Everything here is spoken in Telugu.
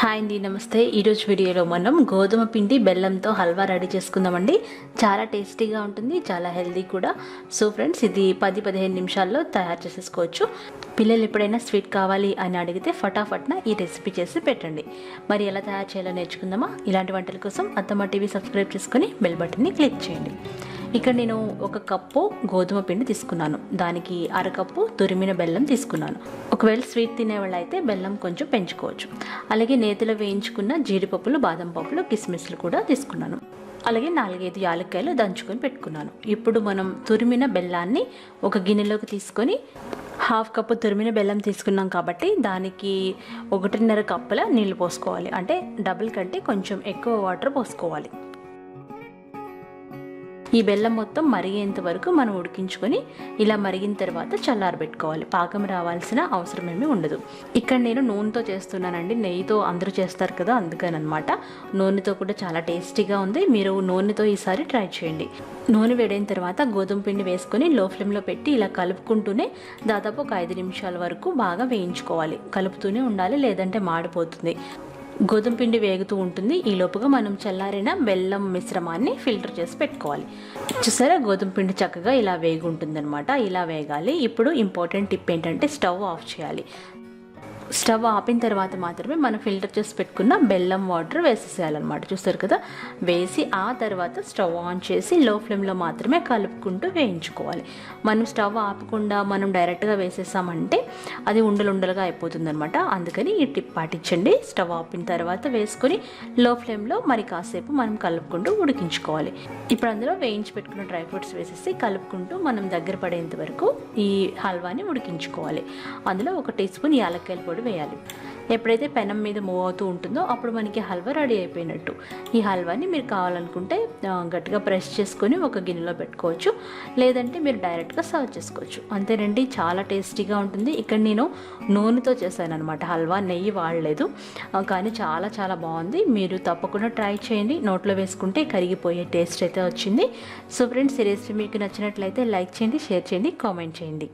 హాయ్ అండి, నమస్తే. ఈరోజు వీడియోలో మనం గోధుమ పిండి బెల్లంతో హల్వా రెడీ చేసుకుందామండి. చాలా టేస్టీగా ఉంటుంది, చాలా హెల్దీ కూడా. సో ఫ్రెండ్స్, ఇది 10-15 నిమిషాల్లో తయారు చేసేసుకోవచ్చు. పిల్లలు ఎప్పుడైనా స్వీట్ కావాలి అని అడిగితే ఫటాఫట్న ఈ రెసిపీ చేసి పెట్టండి. మరి ఎలా తయారు చేయాలో నేర్చుకుందామా? ఇలాంటి వంటల కోసం అత్తమ్మ టీవీ సబ్స్క్రైబ్ చేసుకొని బెల్ బటన్ని క్లిక్ చేయండి. ఇక్కడ నేను 1 కప్పు గోధుమ పిండి తీసుకున్నాను. దానికి 1/2 కప్పు తురిమిన బెల్లం తీసుకున్నాను. ఒకవేళ స్వీట్ తినేవాళ్ళు అయితే బెల్లం కొంచెం పెంచుకోవచ్చు. అలాగే నేతిలో వేయించుకున్న జీడిపప్పులు, బాదం పప్పులు, కిస్మిస్లు కూడా తీసుకున్నాను. అలాగే 4-5 యాలక్కాయలు దంచుకొని పెట్టుకున్నాను. ఇప్పుడు మనం తురిమిన బెల్లాన్ని ఒక గిన్నెలోకి తీసుకొని 1/2 కప్పు తురిమిన బెల్లం తీసుకున్నాం కాబట్టి దానికి 1.5 కప్పుల నీళ్ళు పోసుకోవాలి. అంటే డబుల్ కంటే కొంచెం ఎక్కువ వాటర్ పోసుకోవాలి. ఈ బెల్లం మొత్తం మరిగేంత వరకు మనం ఉడికించుకొని ఇలా మరిగిన తర్వాత చల్లారబెట్టుకోవాలి. పాకం రావాల్సిన అవసరం ఏమీ ఉండదు. ఇక్కడ నేను నూనెతో చేస్తున్నానండి. నెయ్యితో అందరూ చేస్తారు కదా, అందుకనమాట. నూనెతో కూడా చాలా టేస్టీగా ఉంది. మీరు నూనెతో ఈసారి ట్రై చేయండి. నూనె వేడైన తర్వాత గోధుమ పిండి వేసుకొని లో ఫ్లేమ్లో పెట్టి ఇలా కలుపుకుంటూనే దాదాపు ఒక 5 నిమిషాల వరకు బాగా వేయించుకోవాలి. కలుపుతూనే ఉండాలి, లేదంటే మాడిపోతుంది. గోధుమ పిండి వేగుతూ ఉంటుంది. ఈ లోపుగా మనం చల్లారిన బెల్లం మిశ్రమాన్ని ఫిల్టర్ చేసి పెట్టుకోవాలి. చూసారా, గోధుమ పిండి చక్కగా ఇలా వేగి ఉంటుందన్నమాట. ఇలా వేగాలి. ఇప్పుడు ఇంపార్టెంట్ టిప్ ఏంటంటే స్టవ్ ఆఫ్ చేయాలి. స్టవ్ ఆపిన తర్వాత మాత్రమే మనం ఫిల్టర్ చేసి పెట్టుకున్న బెల్లం వాటర్ వేసేసేయాలన్నమాట. చూస్తారు కదా, వేసి ఆ తర్వాత స్టవ్ ఆన్ చేసి లో ఫ్లేమ్లో మాత్రమే కలుపుకుంటూ వేయించుకోవాలి. మనం స్టవ్ ఆపకుండా మనం డైరెక్ట్గా వేసేసామంటే అది ఉండలుగా అయిపోతుందన్నమాట. అందుకని ఈ టిప్ పాటించండి. స్టవ్ ఆపిన తర్వాత వేసుకొని లో ఫ్లేమ్లో మరి కాసేపు మనం కలుపుకుంటూ ఉడికించుకోవాలి. ఇప్పుడు అందులో వేయించి పెట్టుకున్న డ్రై ఫ్రూట్స్ వేసేసి కలుపుకుంటూ మనం దగ్గర పడేంత వరకు ఈ హల్వాని ఉడికించుకోవాలి. అందులో 1 టీ స్పూన్ యాలక్కాయల పొడి వేయాలి. ఎప్పుడైతే పెనం మీద మూవ్ అవుతూ ఉంటుందో అప్పుడు మనకి హల్వా రెడీ అయిపోయినట్టు. ఈ హల్వాని మీరు కావాలనుకుంటే గట్టిగా ప్రెస్ చేసుకొని ఒక గిన్నెలో పెట్టుకోవచ్చు, లేదంటే మీరు డైరెక్ట్గా సర్వ్ చేసుకోవచ్చు. అంతేనండి, చాలా టేస్టీగా ఉంటుంది. ఇక్కడ నేను నూనెతో చేశాను అనమాట హల్వా, నెయ్యి వాడలేదు. కానీ చాలా చాలా బాగుంది. మీరు తప్పకుండా ట్రై చేయండి. నోట్లో వేసుకుంటే కరిగిపోయే టేస్ట్ అయితే వచ్చింది. సో ఫ్రెండ్స్, ఈ రెసిపీ మీకు నచ్చినట్లయితే లైక్ చేయండి, షేర్ చేయండి, కామెంట్ చేయండి.